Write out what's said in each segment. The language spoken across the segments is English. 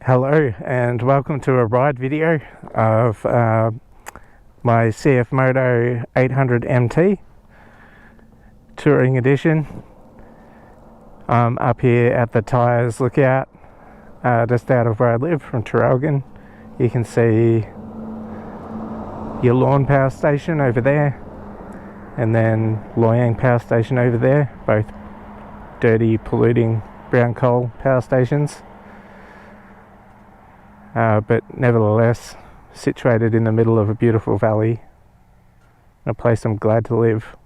Hello and welcome to a ride video of my CFMOTO 800 MT Touring Edition. I'm up here at the Tyers lookout, just out of where I live from Traralgon. You can see your Lawn Power Station over there and then Loyang Power Station over there, both dirty, polluting brown coal power stations. But nevertheless situated in the middle of a beautiful valley, a place I'm glad to live.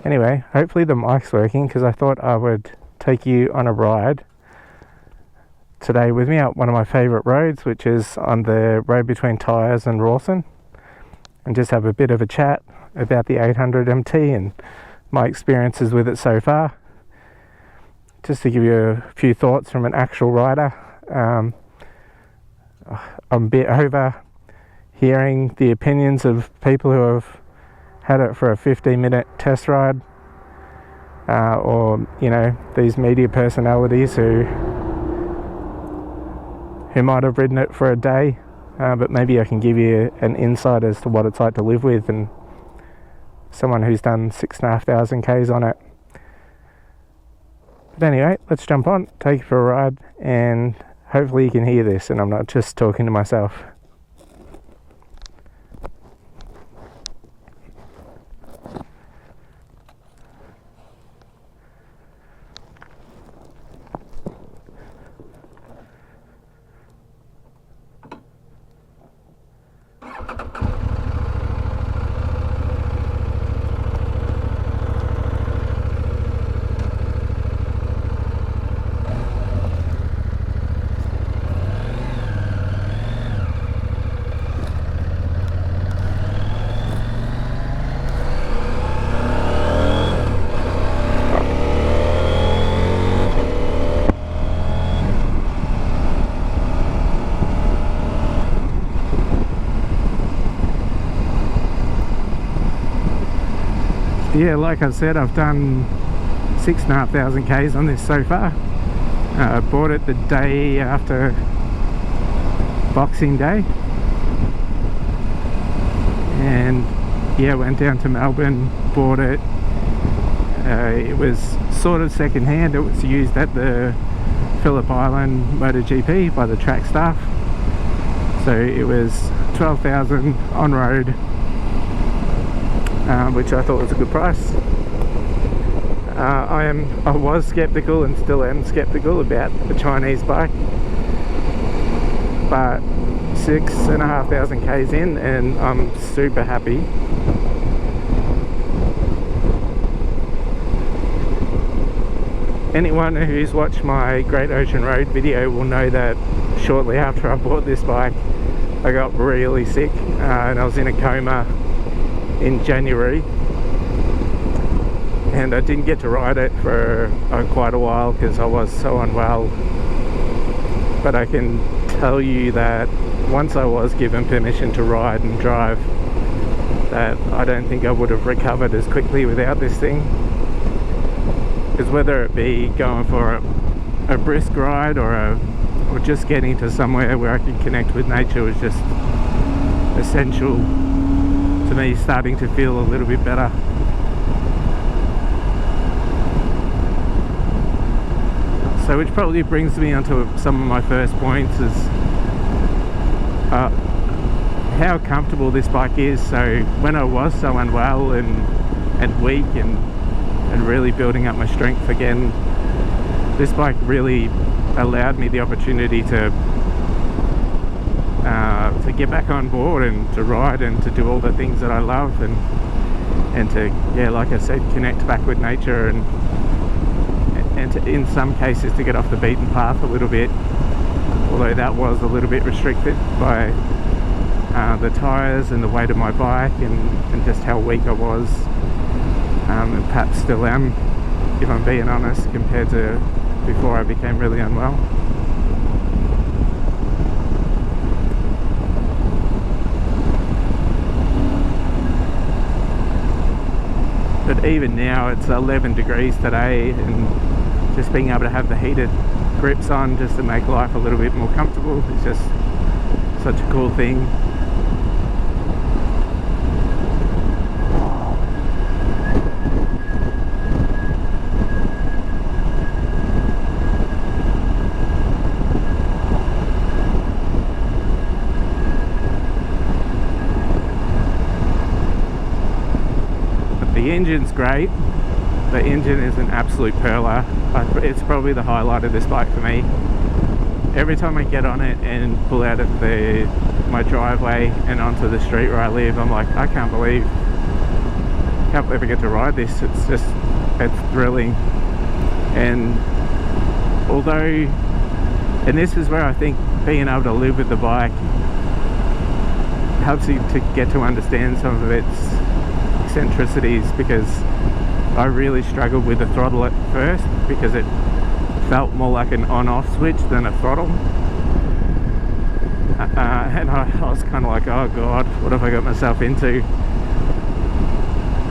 Anyway, hopefully the mic's working, because I thought I would take you on a ride today with me up one of my favourite roads, which is on the road between Tyers and Rawson, and just have a bit of a chat about the 800 MT and my experiences with it so far, just to give you a few thoughts from an actual rider. I'm a bit over hearing the opinions of people who have had it for a 15-minute test ride, or these media personalities who might have ridden it for a day, but maybe I can give you an insight as to what it's like to live with, and someone who's done 6,500 Ks on it. But anyway, let's jump on, take you for a ride, and hopefully you can hear this and I'm not just talking to myself. Yeah, like I said, I've done 6,500 Ks on this so far. I bought it the day after Boxing Day, and yeah, went down to Melbourne, bought it. It was sort of second hand. It was used at the Phillip Island MotoGP by the track staff, so it was 12,000 on road, which I thought was a good price. I was skeptical and still am skeptical about the Chinese bike, but 6,500 Ks in and I'm super happy. Anyone who's watched my Great Ocean Road video will know that shortly after I bought this bike I got really sick, and I was in a coma in January, and I didn't get to ride it for quite a while because I was so unwell. But I can tell you that once I was given permission to ride and drive, that I don't think I would have recovered as quickly without this thing, because whether it be going for a brisk ride or just getting to somewhere where I could connect with nature was just essential to me starting to feel a little bit better. So which probably brings me onto some of my first points, is how comfortable this bike is. So when I was so unwell and weak and really building up my strength again, this bike really allowed me the opportunity to get back on board and to ride and to do all the things that I love, and to, yeah, like I said, connect back with nature, and to, in some cases, to get off the beaten path a little bit, although that was a little bit restricted by the tyres and the weight of my bike and just how weak I was, and perhaps still am, if I'm being honest, compared to before I became really unwell. But even now it's 11 degrees today, and just being able to have the heated grips on just to make life a little bit more comfortable. It's just such a cool thing. The engine's great. The engine is an absolute perler. It's probably the highlight of this bike for me. Every time I get on it and pull out of my driveway and onto the street where I live, I'm like, I can't believe I get to ride this. It's thrilling. And this is where I think being able to live with the bike helps you to get to understand some of its eccentricities, because I really struggled with the throttle at first because it felt more like an on-off switch than a throttle, and I was kind of like, oh god, what have I got myself into?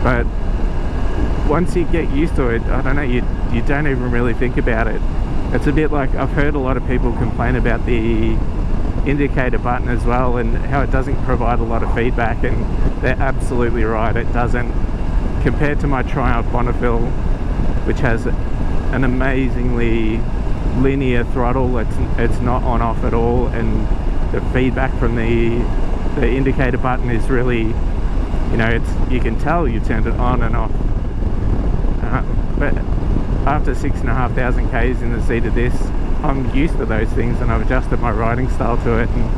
But once you get used to it, I don't know, you don't even really think about it. It's a bit like, I've heard a lot of people complain about the indicator button as well, and how it doesn't provide a lot of feedback, and they're absolutely right, it doesn't. Compared to my Triumph Bonneville, which has an amazingly linear throttle, it's not on off at all, and the feedback from the indicator button is really, you know, you can tell you turned it on and off. But after 6,500 Ks in the seat of this, I'm used to those things, and I've adjusted my riding style to it, and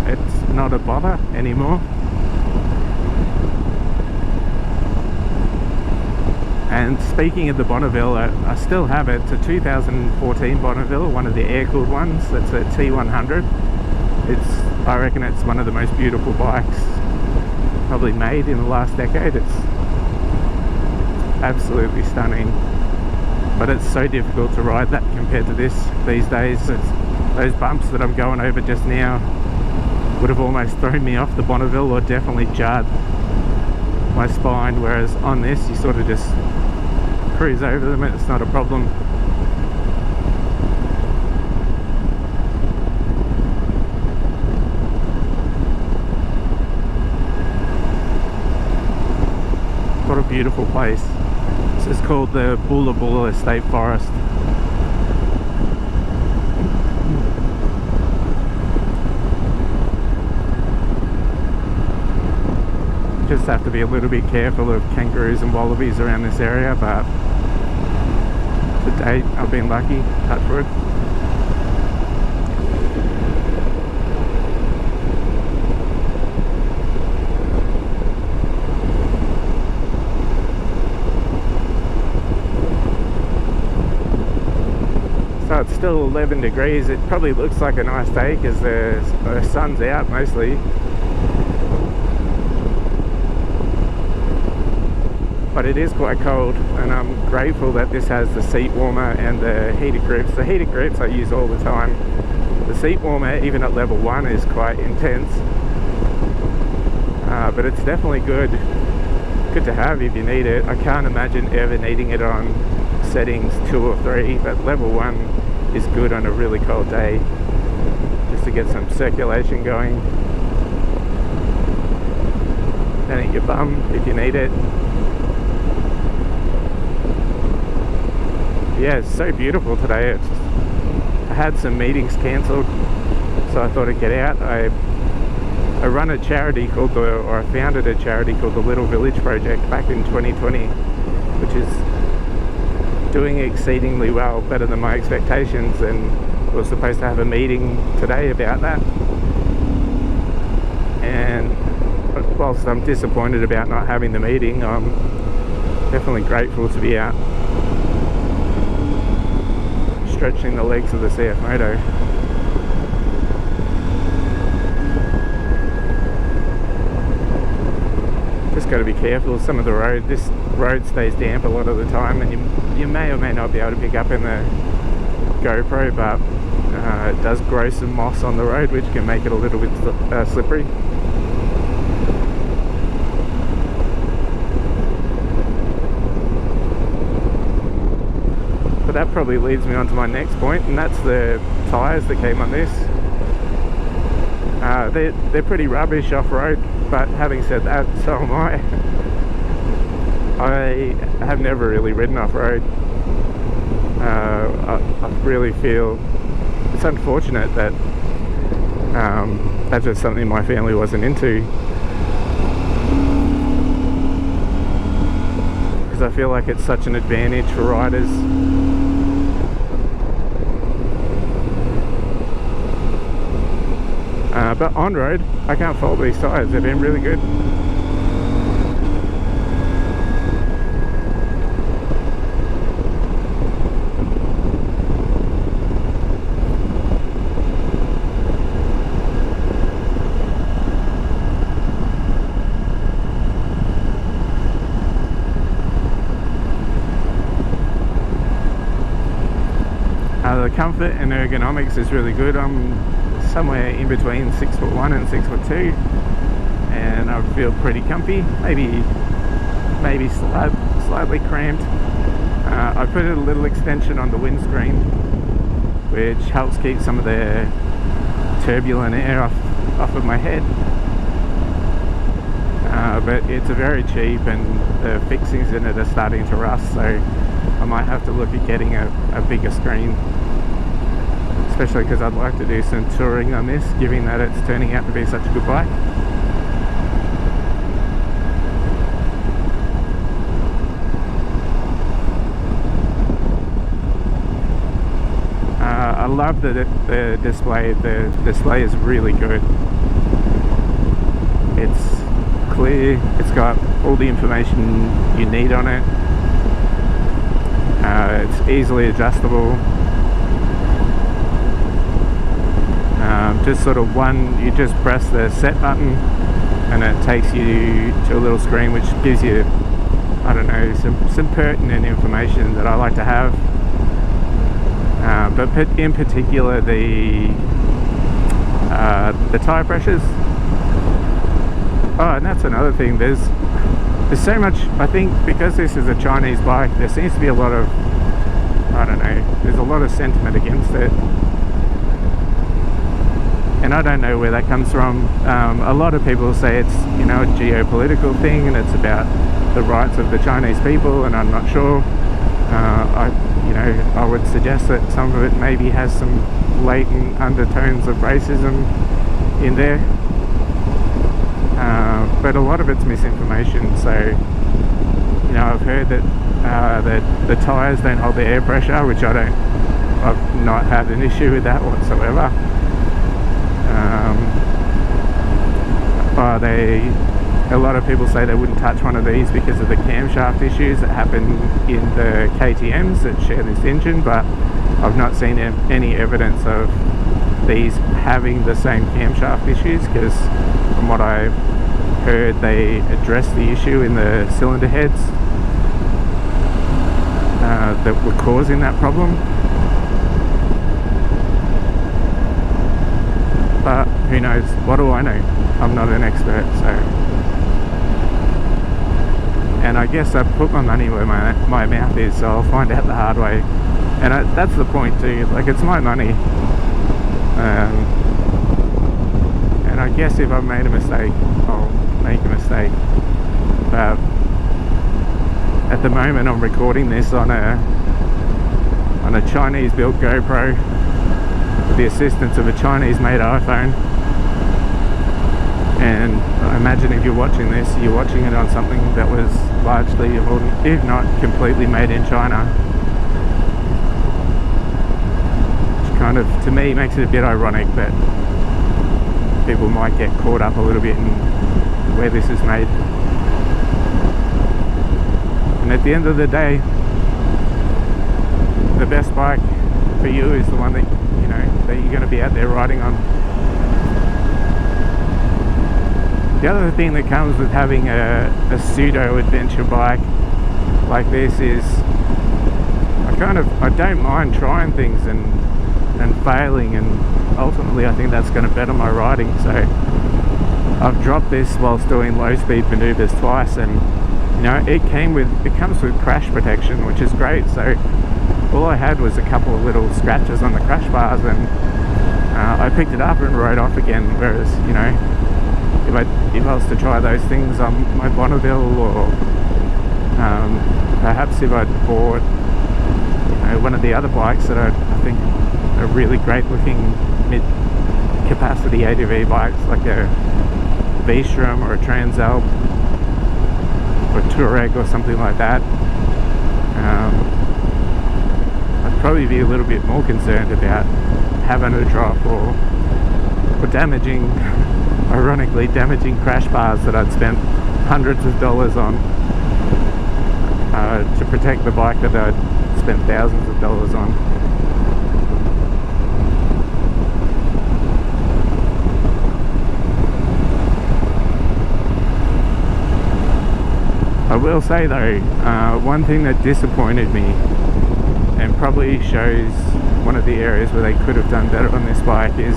it's not a bother anymore. And speaking of the Bonneville, I still have it. It's a 2014 Bonneville, one of the air-cooled ones. It's a T100. I reckon it's one of the most beautiful bikes probably made in the last decade. It's absolutely stunning. But it's so difficult to ride that compared to these days. Those bumps that I'm going over just now would have almost thrown me off the Bonneville, or definitely jarred my spine, whereas on this you sort of just cruise over them and it's not a problem. What a beautiful place. This is called the Bula Bula State Forest. Just have to be a little bit careful of kangaroos and wallabies around this area, but to date I've been lucky, touch wood. So it's still 11 degrees. It probably looks like a nice day because the sun's out mostly. But it is quite cold, and I'm grateful that this has the seat warmer and the heated grips. The heated grips I use all the time. The seat warmer, even at level 1, is quite intense, but it's definitely good to have if you need it. I can't imagine ever needing it on settings 2 or 3, but level 1 is good on a really cold day, just to get some circulation going. Then at your bum if you need it. Yeah, it's so beautiful today. I had some meetings cancelled, so I thought I'd get out. I run a charity I founded a charity called the Little Village Project back in 2020, which is doing exceedingly well, better than my expectations, and I was supposed to have a meeting today about that. And whilst I'm disappointed about not having the meeting, I'm definitely grateful to be out stretching the legs of the CFMOTO. Just got to be careful of some of the road. This road stays damp a lot of the time, and you may or may not be able to pick up in the GoPro, but it does grow some moss on the road, which can make it a little bit slippery. But that probably leads me on to my next point, and that's the tyres that came on this. They're pretty rubbish off-road, but having said that, so am I. I have never really ridden off-road. I really feel it's unfortunate that that's just something my family wasn't into, because I feel like it's such an advantage for riders. But on road, I can't fault these tyres. They've been really good. The comfort and ergonomics is really good. I'm somewhere in between 6'1" and 6'2", and I feel pretty comfy. Maybe slightly cramped. I put a little extension on the windscreen, which helps keep some of the turbulent air off of my head. But it's a very cheap, and the fixings in it are starting to rust, so I might have to look at getting a bigger screen, especially because I'd like to do some touring on this, given that it's turning out to be such a good bike. I love the display. The display is really good. It's clear. It's got all the information you need on it. It's easily adjustable. Just sort of you just press the set button and it takes you to a little screen which gives you, I don't know, some pertinent information that I like to have. But in particular the tyre pressures. Oh, and that's another thing. There's so much, I think, because this is a Chinese bike, there seems to be a lot of, I don't know, there's a lot of sentiment against it. And I don't know where that comes from. A lot of people say it's, you know, a geopolitical thing and it's about the rights of the Chinese people, and I'm not sure. I would suggest that some of it maybe has some latent undertones of racism in there. But a lot of it's misinformation. So, you know, I've heard that the tyres don't hold the air pressure, which I've not had an issue with that whatsoever. A lot of people say they wouldn't touch one of these because of the camshaft issues that happen in the KTMs that share this engine, but I've not seen any evidence of these having the same camshaft issues, because from what I've heard, they addressed the issue in the cylinder heads that were causing that problem. But who knows? What do I know? I'm not an expert, so. And I guess I put my money where my mouth is, so I'll find out the hard way. And that's the point too. Like, it's my money. And I guess if I've made a mistake, I'll make a mistake. But at the moment, I'm recording this on a Chinese-built GoPro with the assistance of a Chinese-made iPhone. And I imagine if you're watching this, you're watching it on something that was largely, if not completely, made in China. Which kind of, to me, makes it a bit ironic that people might get caught up a little bit in where this is made. And at the end of the day, the best bike for you is the one that, you know, that you're going to be out there riding on. The other thing that comes with having a pseudo adventure bike like this is I don't mind trying things and failing, and ultimately I think that's going to better my riding. So I've dropped this whilst doing low speed maneuvers twice, and you know, it comes with crash protection, which is great. So all I had was a couple of little scratches on the crash bars, and I picked it up and rode off again. Whereas, you know, if I was to try those things on my Bonneville, or perhaps if I'd bought, you know, one of the other bikes that I think are really great looking mid-capacity ADV bikes, like a V-Strom or a Transalp or a Touareg or something like that, I'd probably be a little bit more concerned about having a drop or damaging, ironically damaging crash bars that I'd spent hundreds of dollars on to protect the bike that I'd spent thousands of dollars on. I will say though, one thing that disappointed me, and probably shows one of the areas where they could have done better on this bike, is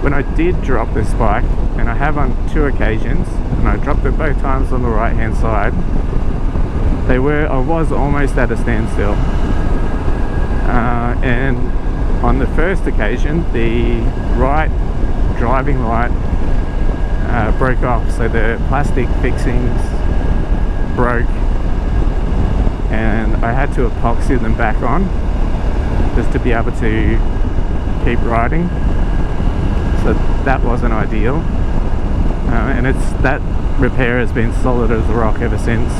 when I did drop this bike, and I have on 2 occasions, and I dropped it both times on the right hand side, I was almost at a standstill. And on the first occasion, the right driving light broke off, so the plastic fixings broke, and I had to epoxy them back on just to be able to keep riding. So that wasn't ideal, and that repair has been solid as a rock ever since.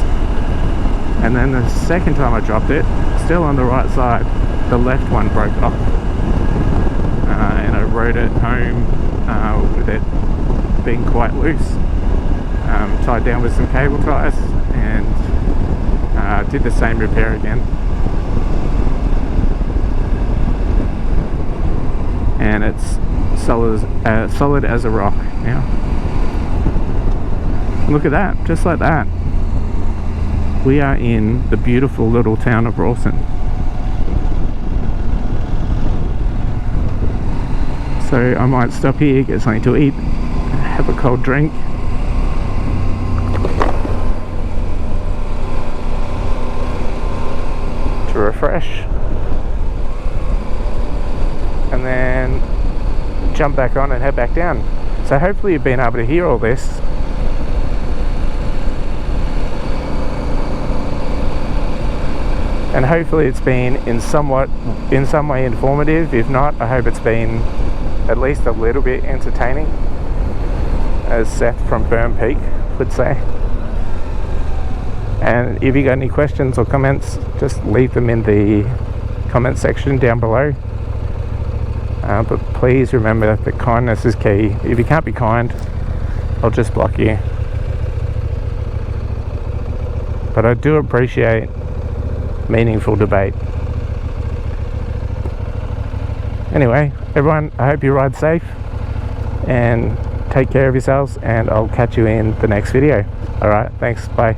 And then the second time I dropped it, still on the right side, the left one broke off, and I rode it home with it being quite loose, tied down with some cable ties, and did the same repair again. And it's solid as a rock now. Look at that, just like that. We are in the beautiful little town of Rawson. So I might stop here, get something to eat, have a cold drink. To refresh. And then jump back on and head back down. So hopefully you've been able to hear all this. And hopefully it's been in some way informative. If not, I hope it's been at least a little bit entertaining, as Seth from Burn Peak would say. And if you got any questions or comments, just leave them in the comment section down below. But please remember that kindness is key. If you can't be kind, I'll just block you. But I do appreciate meaningful debate. Anyway, everyone, I hope you ride safe and take care of yourselves, and I'll catch you in the next video. Alright, thanks, bye.